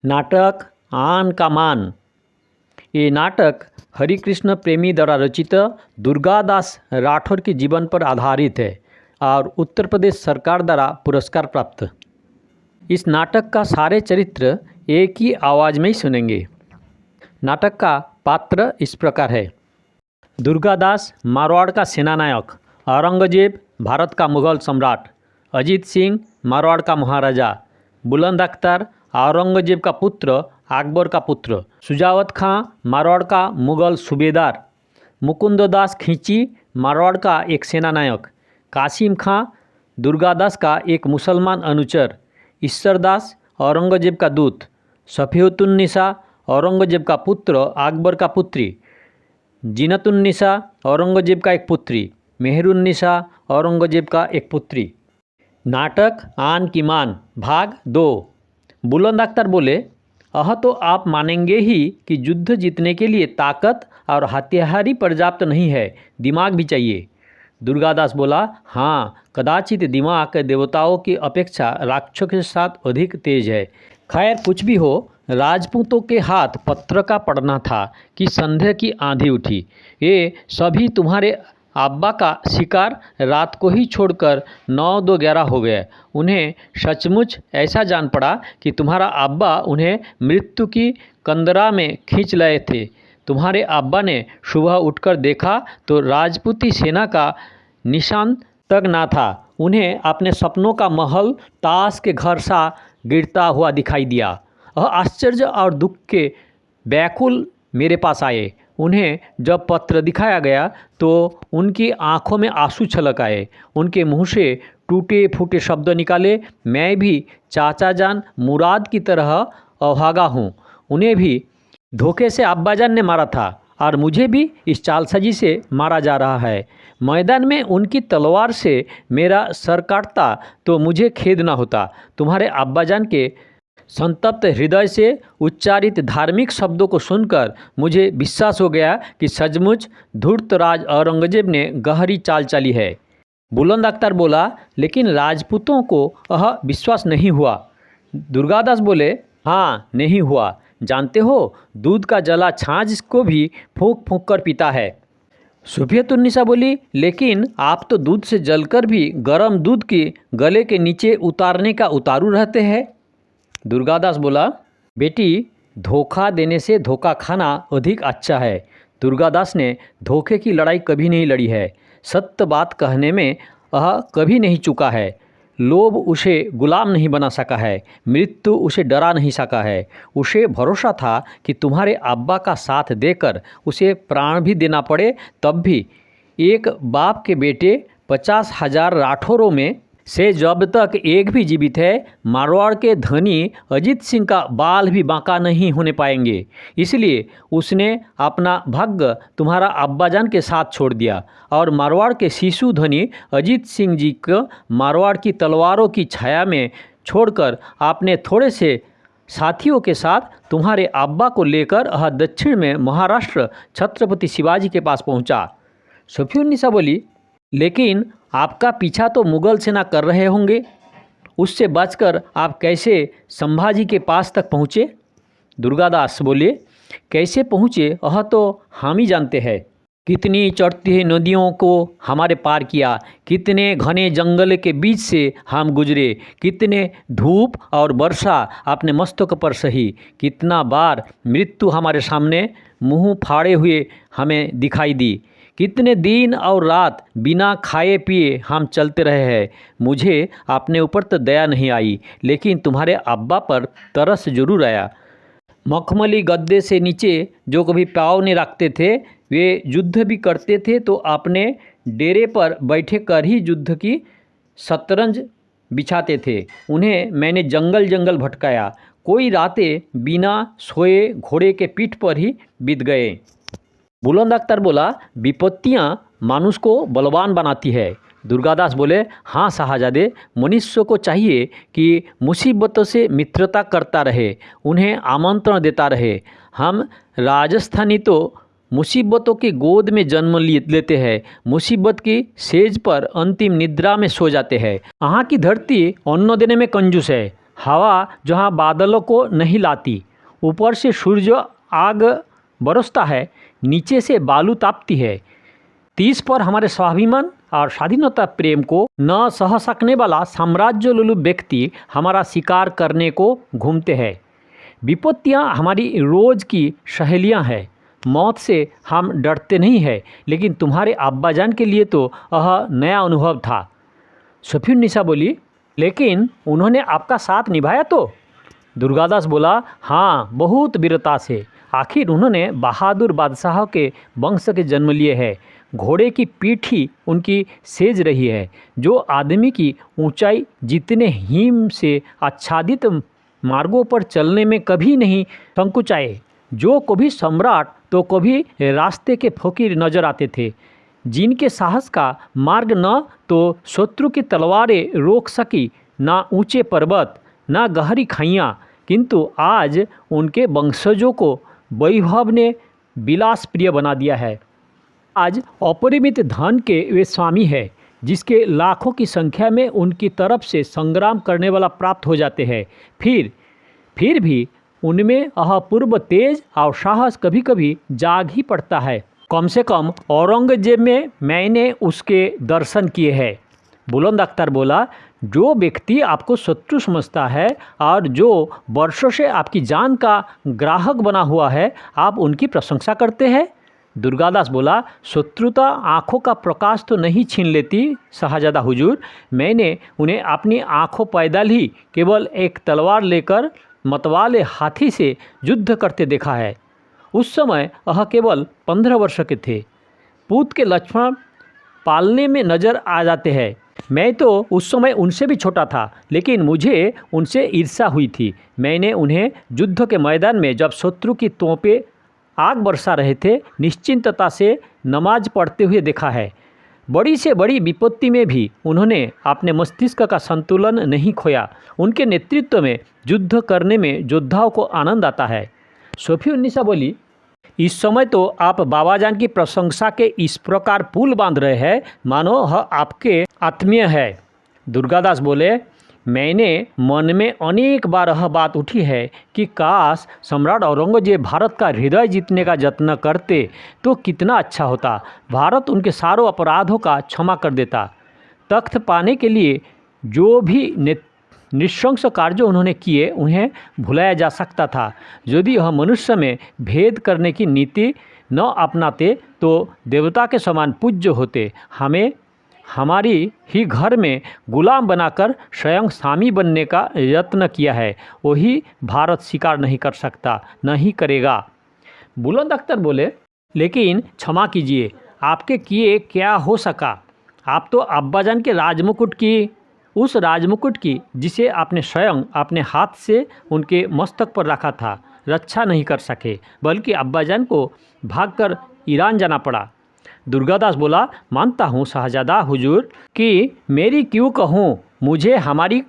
नाटक आन का मान। ये नाटक हरिकृष्ण प्रेमी द्वारा रचित दुर्गादास राठौर के जीवन पर आधारित है और उत्तर प्रदेश सरकार द्वारा पुरस्कार प्राप्त। इस नाटक का सारे चरित्र एक ही आवाज़ में ही सुनेंगे। नाटक का पात्र इस प्रकार है। दुर्गादास मारवाड़ का सेनानायक, औरंगजेब भारत का मुग़ल सम्राट, अजीत सिंह मारवाड़ का महाराजा, बुलंद अख्तर औरंगजेब का पुत्र अकबर का पुत्र, सुजावत खां मारवाड़ का मुग़ल सूबेदार, मुकुंददास खींची मारवाड़ का एक सेनानायक, कासिम खां दुर्गादास का एक मुसलमान अनुचर, ईश्वरदास औरंगजेब का दूत, सफ़ीउतुन्निसा औरंगजेब का पुत्र अकबर का पुत्री, जीनतुन्निसा औरंगजेब का एक पुत्री, मेहरुन्निसा औरंगजेब का एक पुत्री। नाटक आन की मान भाग 2। बुलंद अख्तर बोले, तो आप मानेंगे ही कि युद्ध जीतने के लिए ताकत और हथियार ही पर्याप्त नहीं है, दिमाग भी चाहिए। दुर्गादास बोला, हाँ, कदाचित दिमाग देवताओं की अपेक्षा राक्षसों के साथ अधिक तेज है। खैर कुछ भी हो, राजपूतों के हाथ पत्थर का पड़ना था कि संदेह की आंधी उठी। ये सभी तुम्हारे अब्बा का शिकार रात को ही छोड़कर 9-2-11 हो गए। उन्हें सचमुच ऐसा जान पड़ा कि तुम्हारा अब्बा उन्हें मृत्यु की कंदरा में खींच लाए थे। तुम्हारे अब्बा ने सुबह उठकर देखा तो राजपूती सेना का निशान तक ना था। उन्हें अपने सपनों का महल ताश के घर सा गिरता हुआ दिखाई दिया। वह आश्चर्य और दुख के व्याकुल मेरे पास आए। उन्हें जब पत्र दिखाया गया तो उनकी आंखों में आंसू छलक आए। उनके मुंह से टूटे फूटे शब्द निकाले, मैं भी चाचा जान मुराद की तरह अभागा हूँ। उन्हें भी धोखे से अब्बाजान ने मारा था और मुझे भी इस चालसाजी से मारा जा रहा है। मैदान में उनकी तलवार से मेरा सर काटता तो मुझे खेद ना होता। तुम्हारे अब्बाजान के संतप्त हृदय से उच्चारित धार्मिक शब्दों को सुनकर मुझे विश्वास हो गया कि सचमुच धूर्तराज औरंगजेब ने गहरी चाल चली है। बुलंद अख्तर बोला, लेकिन राजपूतों को यह विश्वास नहीं हुआ। दुर्गादास बोले, हाँ, नहीं हुआ। जानते हो, दूध का जला छाछ को भी फूंक फूंक कर पीता है। सुफियतुन्निसा बोली, लेकिन आप तो दूध से जलकर भी गर्म दूध के गले के नीचे उतारने का उतारू रहते हैं। दुर्गादास बोला, बेटी, धोखा देने से धोखा खाना अधिक अच्छा है। दुर्गादास ने धोखे की लड़ाई कभी नहीं लड़ी है। सत्य बात कहने में वह कभी नहीं चूका है। लोभ उसे गुलाम नहीं बना सका है। मृत्यु उसे डरा नहीं सका है। उसे भरोसा था कि तुम्हारे अब्बा का साथ देकर उसे प्राण भी देना पड़े तब भी एक बाप के बेटे 50,000 राठौरों में से जब तक एक भी जीवित है, मारवाड़ के धनी अजीत सिंह का बाल भी बांका नहीं होने पाएंगे। इसलिए उसने अपना भाग्य तुम्हारा अब्बाजान के साथ छोड़ दिया और मारवाड़ के शिशु धनी अजीत सिंह जी को मारवाड़ की तलवारों की छाया में छोड़कर अपने थोड़े से साथियों के साथ तुम्हारे अब्बा को लेकर दक्षिण में महाराष्ट्र छत्रपति शिवाजी के पास पहुंचा। सफ़ीउन्निसा बोली, लेकिन आपका पीछा तो मुग़ल सेना कर रहे होंगे। उससे बचकर आप कैसे संभाजी के पास तक पहुँचे? दुर्गादास बोले, कैसे पहुँचे वह तो हम ही जानते हैं। कितनी चढ़ती हुई नदियों को हमारे पार किया, कितने घने जंगल के बीच से हम गुजरे, कितने धूप और वर्षा अपने मस्तक पर सही, कितना बार मृत्यु हमारे सामने मुँह फाड़े हुए हमें दिखाई दी, कितने दिन और रात बिना खाए पिए हम चलते रहे हैं। मुझे अपने ऊपर तो दया नहीं आई, लेकिन तुम्हारे अब्बा पर तरस जरूर आया। मखमली गद्दे से नीचे जो कभी पाँव नहीं रखते थे, वे युद्ध भी करते थे तो अपने डेरे पर बैठे कर ही युद्ध की शतरंज बिछाते थे। उन्हें मैंने जंगल जंगल भटकाया। कोई रातें बिना सोए घोड़े के पीठ पर ही बीत गए। बुलंद अख्तर बोला, विपत्तियाँ मानुष को बलवान बनाती है। दुर्गादास बोले, हाँ शाहजादे, मनुष्य को चाहिए कि मुसीबतों से मित्रता करता रहे, उन्हें आमंत्रण देता रहे। हम राजस्थानी तो मुसीबतों की गोद में जन्म लेते हैं, मुसीबत की सेज पर अंतिम निद्रा में सो जाते हैं। यहाँ की धरती अन्न देने में कंजूस है। हवा जहाँ बादलों को नहीं लाती, ऊपर से सूर्य आग बरसता है, नीचे से बालू तापती है। 30 पर हमारे स्वाभिमान और स्वाधीनता प्रेम को न सह सकने वाला साम्राज्य लोलुप व्यक्ति हमारा शिकार करने को घूमते हैं। विपत्तियाँ हमारी रोज़ की सहेलियाँ हैं। मौत से हम डरते नहीं हैं, लेकिन तुम्हारे अब्बाजान के लिए तो यह नया अनुभव था। सफीउन्निसा बोली, लेकिन उन्होंने आपका साथ निभाया तो? दुर्गादास बोला, हाँ, बहुत वीरता से। आखिर उन्होंने बहादुर बादशाह के वंश के जन्म लिए है। घोड़े की पीठ ही उनकी सेज रही है। जो आदमी की ऊंचाई जितने हिम से आच्छादित मार्गों पर चलने में कभी नहीं संकुचाए, जो कभी सम्राट तो कभी रास्ते के फकीर नजर आते थे, जिनके साहस का मार्ग न तो शत्रु की तलवारें रोक सकी, ना ऊंचे पर्वत, ना गहरी खाइयाँ, किंतु आज उनके वंशजों को वैभव ने विलास प्रिय बना दिया है। आज अपरिमित धन के वे स्वामी हैं, जिसके लाखों की संख्या में उनकी तरफ से संग्राम करने वाला प्राप्त हो जाते हैं। फिर भी उनमें अपूर्व तेज और साहस कभी कभी जाग ही पड़ता है। कम से कम औरंगजेब में मैंने उसके दर्शन किए हैं। बुलंद अख्तर बोला, जो व्यक्ति आपको शत्रु समझता है और जो वर्षों से आपकी जान का ग्राहक बना हुआ है, आप उनकी प्रशंसा करते हैं? दुर्गादास बोला, शत्रुता आँखों का प्रकाश तो नहीं छीन लेती शाहजादा हुजूर। मैंने उन्हें अपनी आँखों पैदल ही केवल एक तलवार लेकर मतवाले हाथी से युद्ध करते देखा है। उस समय वह केवल 15 वर्ष के थे। पूत के लक्ष्मण पालने में नज़र आ जाते हैं। मैं तो उस समय उनसे भी छोटा था, लेकिन मुझे उनसे ईर्ष्या हुई थी। मैंने उन्हें युद्ध के मैदान में जब शत्रु की तोपें आग बरसा रहे थे, निश्चिंतता से नमाज पढ़ते हुए देखा है। बड़ी से बड़ी विपत्ति में भी उन्होंने अपने मस्तिष्क का संतुलन नहीं खोया। उनके नेतृत्व में युद्ध करने में योद्धाओं को आनंद आता है। सफीउन्निसा बोली, इस समय तो आप बाबाजान की प्रशंसा के इस प्रकार पुल बांध रहे हैं मानो वह आपके आत्मीय है। दुर्गादास बोले, मैंने मन में अनेक बार यह बात उठी है कि काश सम्राट औरंगजेब भारत का हृदय जीतने का यत्न करते तो कितना अच्छा होता। भारत उनके सारों अपराधों का क्षमा कर देता। तख्त पाने के लिए जो भी नृशंस कार्य उन्होंने किए, उन्हें भुलाया जा सकता था। यदि यह मनुष्य में भेद करने की नीति न अपनाते तो देवता के समान पूज्य होते। हमें हमारी ही घर में गुलाम बनाकर स्वयं स्वामी बनने का यत्न किया है, वही भारत स्वीकार नहीं कर सकता, नहीं करेगा। बुलंद अख्तर बोले, लेकिन क्षमा कीजिए, आपके किए क्या हो सका? आप तो अब्बाजान के राजमुकुट की, उस राजमुकुट की जिसे आपने स्वयं अपने हाथ से उनके मस्तक पर रखा था, रक्षा नहीं कर सके, बल्कि अब्बाजान को भागकर ईरान जाना पड़ा। दुर्गादास बोला, मानता हूँ शाहजादा हुजूर कि मेरी क्यों कहूँ, मुझे हमारी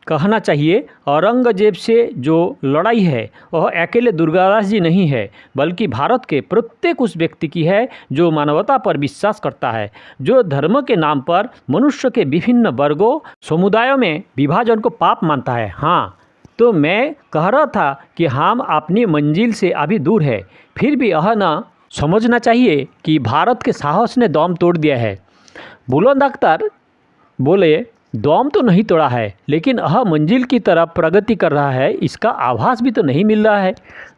कहना चाहिए। औरंगजेब से जो लड़ाई है वह अकेले दुर्गादास जी नहीं है, बल्कि भारत के प्रत्येक उस व्यक्ति की है जो मानवता पर विश्वास करता है, जो धर्म के नाम पर मनुष्य के विभिन्न वर्गों समुदायों में विभाजन को पाप मानता है। हाँ, तो मैं कह रहा था कि हम अपनी मंजिल से अभी दूर है। फिर भी यह न समझना चाहिए कि भारत के साहस ने दम तोड़ दिया है। बुलंद अख्तर बोले, दम तो नहीं तोड़ा है, लेकिन यह मंजिल की तरफ प्रगति कर रहा है, इसका आभास भी तो नहीं मिल रहा है।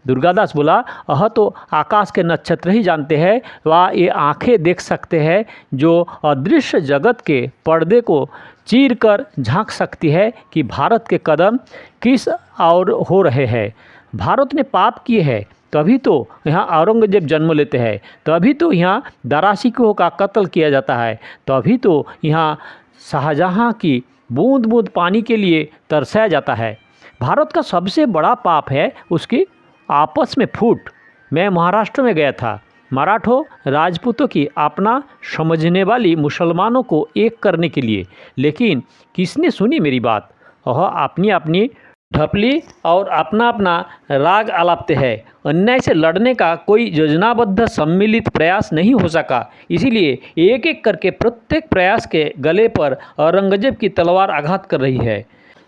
दुर्गादास बोला, यह तो आकाश के नक्षत्र ही जानते हैं, वह ये आंखें देख सकते हैं जो अदृश्य जगत के पर्दे को चीर कर झांक सकती है कि भारत के कदम किस और हो रहे हैं। भारत ने पाप किए हैं, तभी तो यहाँ औरंगजेब जन्म लेते हैं, तभी तो यहाँ दाराशिकों का कत्ल किया जाता है, तभी तो यहाँ शाहजहाँ की बूंद बूंद पानी के लिए तरसाया जाता है। भारत का सबसे बड़ा पाप है उसकी आपस में फूट। मैं महाराष्ट्र में गया था, मराठों राजपूतों की अपना समझने वाली मुसलमानों को एक करने के लिए, लेकिन किसने सुनी मेरी बात? वह अपनी अपनी ढपली और अपना अपना राग आलापते हैं। अन्याय से लड़ने का कोई योजनाबद्ध सम्मिलित प्रयास नहीं हो सका, इसीलिए एक एक करके प्रत्येक प्रयास के गले पर औरंगजेब की तलवार आघात कर रही है।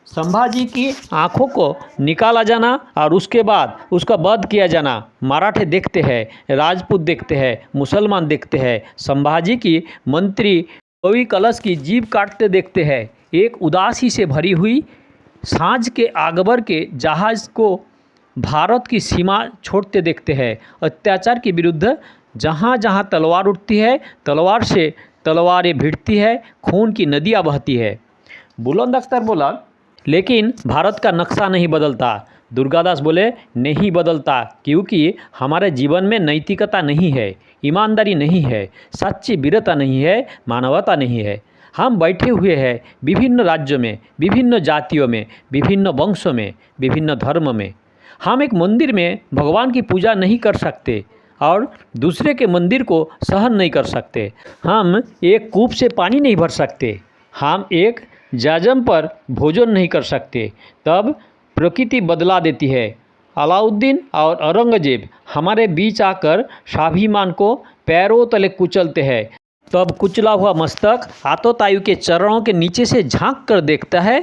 संभाजी की आंखों को निकाला जाना और उसके बाद उसका वध किया जाना मराठे देखते हैं, राजपूत देखते हैं, मुसलमान देखते हैं। संभाजी की मंत्री कवि कलश की जीभ काटते देखते हैं। एक उदासी से भरी हुई सांझ के अकबर के जहाज़ को भारत की सीमा छोड़ते देखते हैं। अत्याचार के विरुद्ध जहाँ जहाँ तलवार उठती है, तलवार से तलवारें भिड़ती है, खून की नदियाँ बहती है। बुलंद अख्तर बोला, लेकिन भारत का नक्शा नहीं बदलता। दुर्गादास बोले, नहीं बदलता, क्योंकि हमारे जीवन में नैतिकता नहीं है, ईमानदारी नहीं है, सच्ची वीरता नहीं है, मानवता नहीं है। हम बैठे हुए हैं विभिन्न राज्यों में, विभिन्न जातियों में, विभिन्न वंशों में, विभिन्न धर्म में। हम एक मंदिर में भगवान की पूजा नहीं कर सकते और दूसरे के मंदिर को सहन नहीं कर सकते। हम एक कूप से पानी नहीं भर सकते। हम एक जाजम पर भोजन नहीं कर सकते। तब प्रकृति बदला देती है। अलाउद्दीन और औरंगजेब हमारे बीच आकर स्वाभिमान को पैरों तले कुचलते हैं। तब कुचला हुआ मस्तक आततायु के चरणों के नीचे से झांक कर देखता है।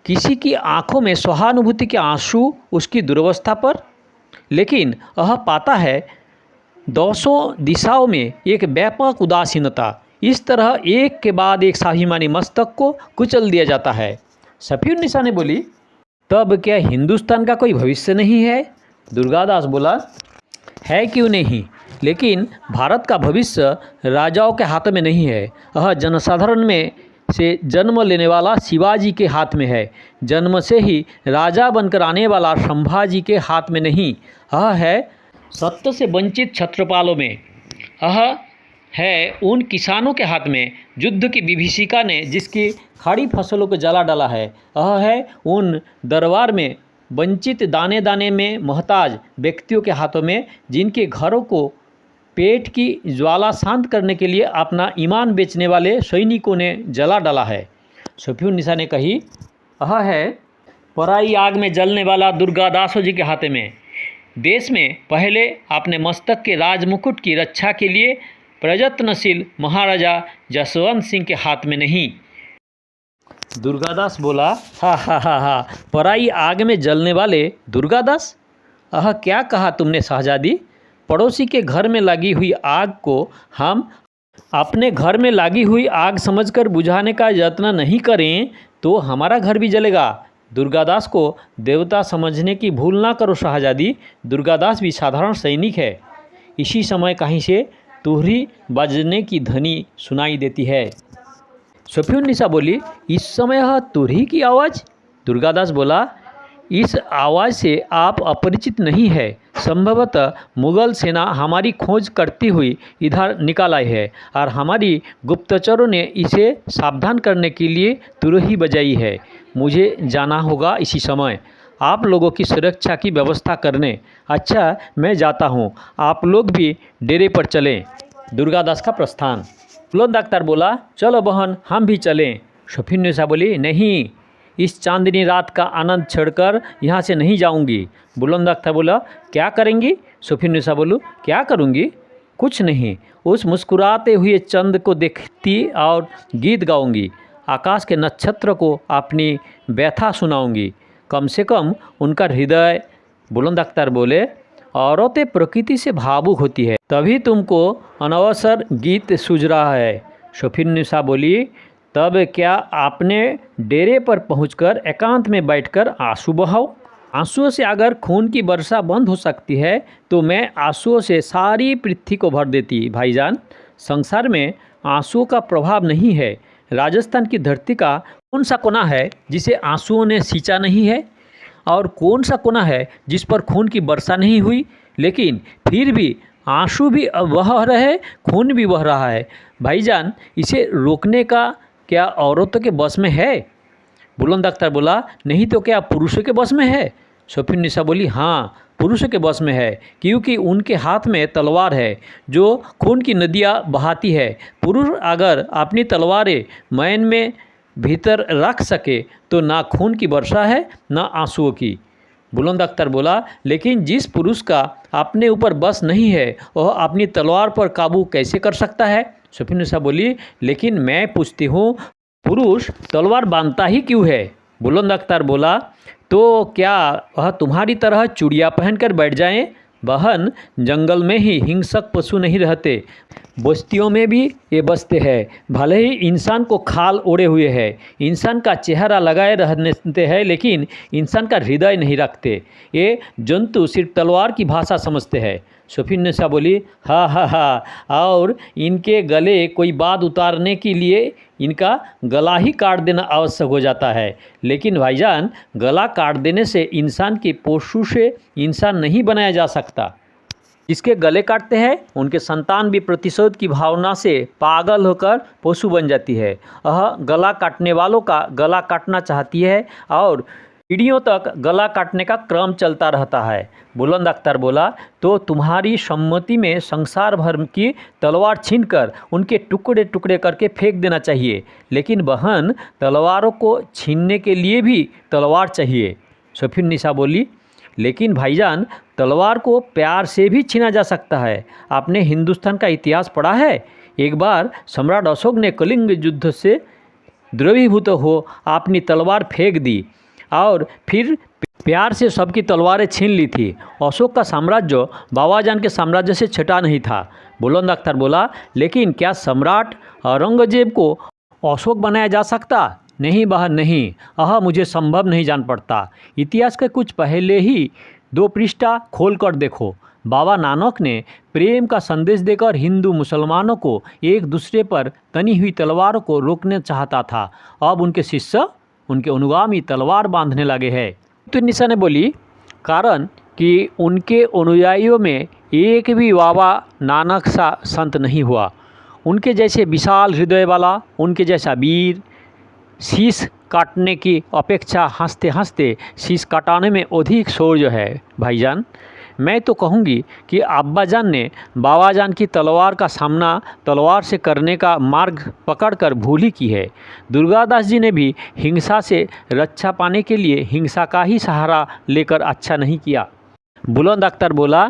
किसी की आंखों में सहानुभूति के आंसू उसकी दुर्वस्था पर, लेकिन वह पाता है दसों दिशाओं में एक व्यापक उदासीनता। इस तरह एक के बाद एक स्वाभिमानी मस्तक को कुचल दिया जाता है। सफीउन्निसा ने बोली, तब क्या हिंदुस्तान का कोई भविष्य नहीं है? दुर्गादास बोला, है क्यों नहीं, लेकिन भारत का भविष्य राजाओं के हाथ में नहीं है। यह जनसाधारण में से जन्म लेने वाला शिवाजी के हाथ में है। जन्म से ही राजा बनकर आने वाला संभाजी के हाथ में नहीं, यह है सत्य से वंचित क्षत्रपालों में। यह है उन किसानों के हाथ में युद्ध की विभीषिका ने जिसकी खड़ी फसलों को जला डाला है। यह है उन दरबार में वंचित दाने दाने में मोहताज व्यक्तियों के हाथों में जिनके घरों को पेट की ज्वाला शांत करने के लिए अपना ईमान बेचने वाले सैनिकों ने जला डाला है। सफीउन्निसा ने कही, यह है पराई आग में जलने वाला दुर्गादासो जी के हाथ में। देश में पहले अपने मस्तक के राजमुकुट की रक्षा के लिए प्रयत्नशील महाराजा जसवंत सिंह के हाथ में नहीं। दुर्गादास बोला, हा हा हा हा, पराई आग में जलने वाले दुर्गादास? क्या कहा तुमने शहजादी? पड़ोसी के घर में लगी हुई आग को हम अपने घर में लगी हुई आग समझकर बुझाने का यत्न नहीं करें तो हमारा घर भी जलेगा। दुर्गादास को देवता समझने की भूल ना करो शहजादी। दुर्गादास भी साधारण सैनिक है। इसी समय कहीं से तुहरी बजने की ध्वनि सुनाई देती है। सफीउन्निसा बोली, इस समय यह तुरही की आवाज़? दुर्गादास बोला, इस आवाज़ से आप अपरिचित नहीं है। संभवतः मुगल सेना हमारी खोज करती हुई इधर निकल आई है और हमारी गुप्तचरों ने इसे सावधान करने के लिए तुरही बजाई है। मुझे जाना होगा इसी समय आप लोगों की सुरक्षा की व्यवस्था करने। अच्छा, मैं जाता हूँ, आप लोग भी डेरे पर चलें। दुर्गादास का प्रस्थान। बुलंद अख्तर बोला, चलो बहन, हम भी चलें। सफीउन्निसा बोली, नहीं, इस चांदनी रात का आनंद छोड़कर यहाँ से नहीं जाऊंगी। बुलंद अख्तर बोला, क्या करेंगी? सफीउन्निसा बोलूँ, क्या करूँगी? कुछ नहीं, उस मुस्कुराते हुए चंद को देखती और गीत गाऊंगी। आकाश के नक्षत्र को अपनी व्यथा सुनाऊंगी। कम से कम उनका हृदय। बुलंद अख्तर बोले, औरतें प्रकृति से भावुक होती है, तभी तुमको अनवसर गीत सूझ रहा है। सफीउन्निसा बोली, तब क्या आपने डेरे पर पहुंचकर एकांत में बैठकर आंसू बहाओ? आंसुओं से अगर खून की वर्षा बंद हो सकती है तो मैं आंसुओं से सारी पृथ्वी को भर देती। भाईजान, संसार में आंसुओं का प्रभाव नहीं है। राजस्थान की धरती का कौन सा कोना है जिसे आंसुओं ने सींचा नहीं है? और कौन सा कोना है जिस पर खून की वर्षा नहीं हुई? लेकिन फिर भी आंसू भी बह रहे, खून भी बह रहा है। भाईजान, इसे रोकने का क्या औरतों के बस में है? बुलंद अख्तर बोला, नहीं तो क्या पुरुषों के बस में है? सफीउन्निसा बोली, हाँ, पुरुषों के बस में है, क्योंकि उनके हाथ में तलवार है जो खून की नदियाँ बहाती है। पुरुष अगर अपनी तलवारें मैन में भीतर रख सके तो ना खून की वर्षा है ना आंसुओं की। बुलंद अख्तर बोला, लेकिन जिस पुरुष का अपने ऊपर बस नहीं है वह अपनी तलवार पर काबू कैसे कर सकता है? सफीउन्निसा बोली, लेकिन मैं पूछती हूँ, पुरुष तलवार बांधता ही क्यों है? बुलंद अख्तर बोला, तो क्या वह तुम्हारी तरह चूड़ियाँ पहनकर बैठ जाएं? बहन, जंगल में ही हिंसक पशु नहीं रहते, बस्तियों में भी ये बसते हैं। भले ही इंसान को खाल ओढ़े हुए है, इंसान का चेहरा लगाए रहते हैं, लेकिन इंसान का हृदय नहीं रखते। ये जंतु सिर्फ तलवार की भाषा समझते हैं। शफीनुन्निसा बोली, हाँ हाँ हाँ, और इनके गले कोई बात उतारने के लिए इनका गला ही काट देना आवश्यक हो जाता है। लेकिन भाईजान, गला काट देने से इंसान के पशु से इंसान नहीं बनाया जा सकता। जिसके गले काटते हैं उनके संतान भी प्रतिशोध की भावना से पागल होकर पशु बन जाती है। वह गला काटने वालों का गला काटना चाहती है और पीढ़ियों तक गला काटने का क्रम चलता रहता है। बुलंद अख्तर बोला, तो तुम्हारी सम्मति में संसार भर की तलवार छीनकर उनके टुकड़े टुकड़े करके फेंक देना चाहिए। लेकिन बहन, तलवारों को छीनने के लिए भी तलवार चाहिए। शफीनुन्निसा बोली, लेकिन भाईजान, तलवार को प्यार से भी छीना जा सकता है। आपने हिंदुस्तान का इतिहास पढ़ा है? एक बार सम्राट अशोक ने कलिंग युद्ध से द्रवीभूत हो अपनी तलवार फेंक दी और फिर प्यार से सबकी तलवारें छीन ली थी। अशोक का साम्राज्य बाबाजान के साम्राज्य से छटा नहीं था। बुलंद अख्तर बोला, लेकिन क्या सम्राट औरंगजेब को अशोक बनाया जा सकता? नहीं बहन, नहीं, मुझे संभव नहीं जान पड़ता। इतिहास के कुछ पहले ही 2 पृष्ठा खोल कर देखो। बाबा नानक ने प्रेम का संदेश देकर हिंदू मुसलमानों को एक दूसरे पर तनी हुई तलवारों को रोकना चाहता था। अब उनके शिष्य, उनके अनुगामी तलवार बांधने लगे हैं। शफीनुन्निसा ने बोली, कारण कि उनके अनुयायियों में एक भी बाबा नानक सा संत नहीं हुआ। उनके जैसे विशाल हृदय वाला, उनके जैसा वीर, शीश काटने की अपेक्षा हंसते हंसते शीश काटाने में अधिक शौर्य है। भाईजान, मैं तो कहूँगी कि अब्बाजान ने बाबाजान की तलवार का सामना तलवार से करने का मार्ग पकड़कर भूल ही की है। दुर्गादास जी ने भी हिंसा से रक्षा पाने के लिए हिंसा का ही सहारा लेकर अच्छा नहीं किया। बुलंद अख्तर बोला,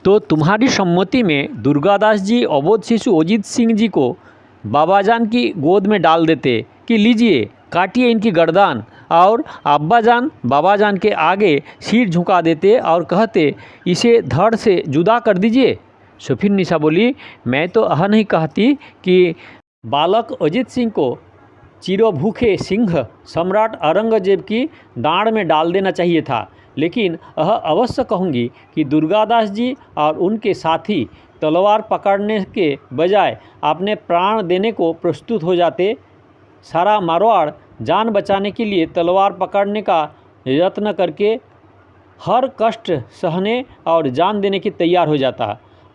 तो तुम्हारी सम्मति में दुर्गादास जी अबोध शिशु अजीत सिंह जी को बाबाजान की गोद में डाल देते कि लीजिए काटिए इनकी गर्दन, और अब्बाजान बाबाजान के आगे सिर झुका देते और कहते, इसे धड़ से जुदा कर दीजिए। शफीनुन्निसा बोली, मैं तो यह नहीं कहती कि बालक अजीत सिंह को चिरो भूखे सिंह सम्राट औरंगजेब की डांड में डाल देना चाहिए था, लेकिन यह अवश्य कहूँगी कि दुर्गादास जी और उनके साथी तलवार पकड़ने के बजाय अपने प्राण देने को प्रस्तुत हो जाते। सारा मारवाड़ जान बचाने के लिए तलवार पकड़ने का यत्न करके हर कष्ट सहने और जान देने की तैयार हो जाता।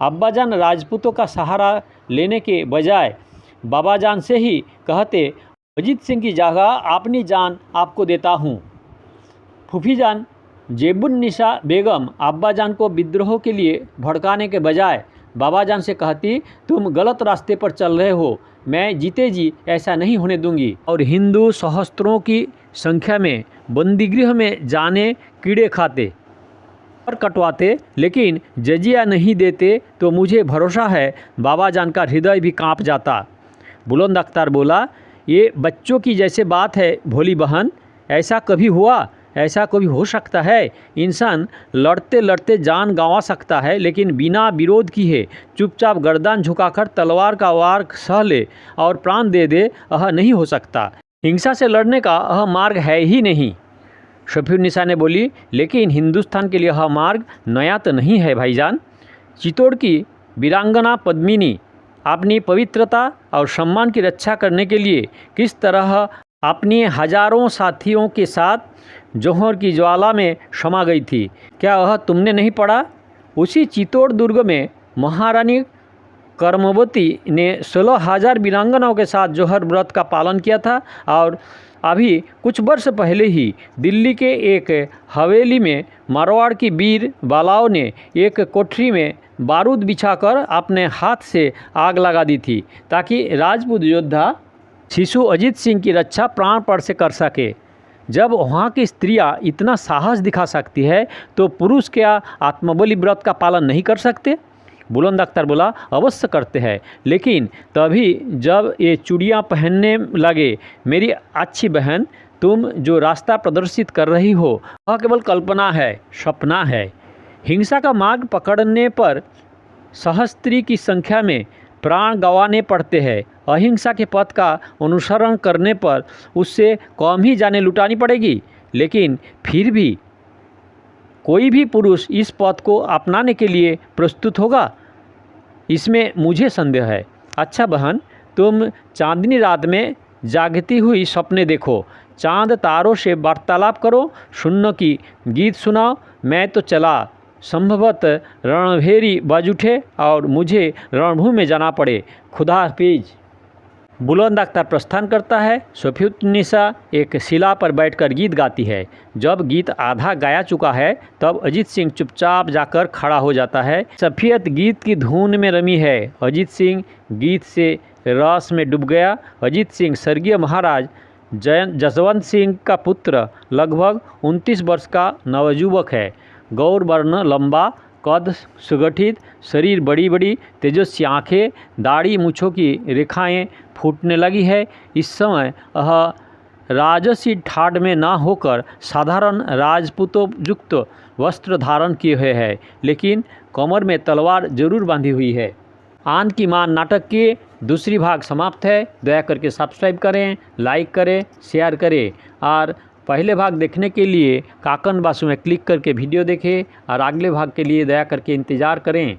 अब्बाजान राजपूतों का सहारा लेने के बजाय बाबाजान से ही कहते, अजीत सिंह की जगह अपनी जान आपको देता हूँ। फूफीजान जेबुन्निसा बेगम अब्बाजान को विद्रोह के लिए भड़काने के बजाय बाबाजान से कहती, तुम गलत रास्ते पर चल रहे हो, मैं जीते जी ऐसा नहीं होने दूंगी। और हिंदू सहस्त्रों की संख्या में बंदीगृह में जाने कीड़े खाते और कटवाते, लेकिन जजिया नहीं देते, तो मुझे भरोसा है बाबाजान का हृदय भी कांप जाता। बुलंद अख्तर बोला, ये बच्चों की जैसे बात है भोली बहन, ऐसा कभी हुआ? ऐसा कभी हो सकता है? इंसान लड़ते लड़ते जान गंवा सकता है, लेकिन बिना विरोध किए चुपचाप गर्दन झुकाकर तलवार का वार सह ले और प्राण दे दे, यह नहीं हो सकता। हिंसा से लड़ने का यह मार्ग है ही नहीं। शफीनुन्निसा ने बोली, लेकिन हिंदुस्तान के लिए यह मार्ग नया तो नहीं है भाईजान। चित्तौड़ की वीरांगना पद्मिनी अपनी पवित्रता और सम्मान की रक्षा करने के लिए किस तरह अपने हजारों साथियों के साथ जौहर की ज्वाला में समा गई थी, क्या वह तुमने नहीं पढ़ा? उसी चित्तौड़ दुर्ग में महारानी कर्मवती ने 16,000 वीरांगनाओं के साथ जौहर व्रत का पालन किया था, और अभी कुछ वर्ष पहले ही दिल्ली के एक हवेली में मारवाड़ की वीर बालाओं ने एक कोठरी में बारूद बिछाकर अपने हाथ से आग लगा दी थी, ताकि राजपूत योद्धा शिशु अजीत सिंह की रक्षा प्राणपण से कर सके। जब वहाँ की स्त्रियाँ इतना साहस दिखा सकती है, तो पुरुष क्या आत्मबलि व्रत का पालन नहीं कर सकते? बुलंद अख्तर बोला, अवश्य करते हैं, लेकिन तभी जब ये चूड़ियाँ पहनने लगे मेरी अच्छी बहन, तुम जो रास्ता प्रदर्शित कर रही हो वह केवल कल्पना है, सपना है। हिंसा का मार्ग पकड़ने पर सहस्त्री की संख्या में प्राण गंवाने पड़ते हैं। अहिंसा के पथ का अनुसरण करने पर उससे कम ही जाने लुटानी पड़ेगी, लेकिन फिर भी कोई भी पुरुष इस पथ को अपनाने के लिए प्रस्तुत होगा, इसमें मुझे संदेह है। अच्छा बहन, तुम चांदनी रात में जागती हुई सपने देखो, चांद तारों से वार्तालाप करो, शून्य की गीत सुनाओ। मैं तो चला, संभवतः रणभेरी बज उठे और मुझे रणभूमि में जाना पड़े। खुदा हाफिज। बुलंद अख्तर प्रस्थान करता है। सफ़ियतुन्निसा एक शिला पर बैठकर गीत गाती है। जब गीत आधा गाया चुका है तब अजीत सिंह चुपचाप जाकर खड़ा हो जाता है। सफ़ियत गीत की धुन में रमी है। अजीत सिंह गीत से रस में डूब गया। अजीत सिंह स्वर्गीय महाराज जसवंत सिंह का पुत्र, लगभग 29 वर्ष का नवयुवक है। गौर वर्ण, लंबा कद, सुगठित शरीर, बड़ी बड़ी तेजस्वी आँखें, दाढ़ी मूँछों की रेखाएं फूटने लगी है। इस समय वह राजसी ठाड़ में न होकर साधारण राजपूतोयुक्त वस्त्र धारण किए हुए है, लेकिन कमर में तलवार जरूर बांधी हुई है। आन की मान नाटक के दूसरी भाग समाप्त है। दया करके सब्सक्राइब करें, लाइक करें, शेयर करें और पहले भाग देखने के लिए काकन बासु में क्लिक करके वीडियो देखें और अगले भाग के लिए दया करके इंतज़ार करें।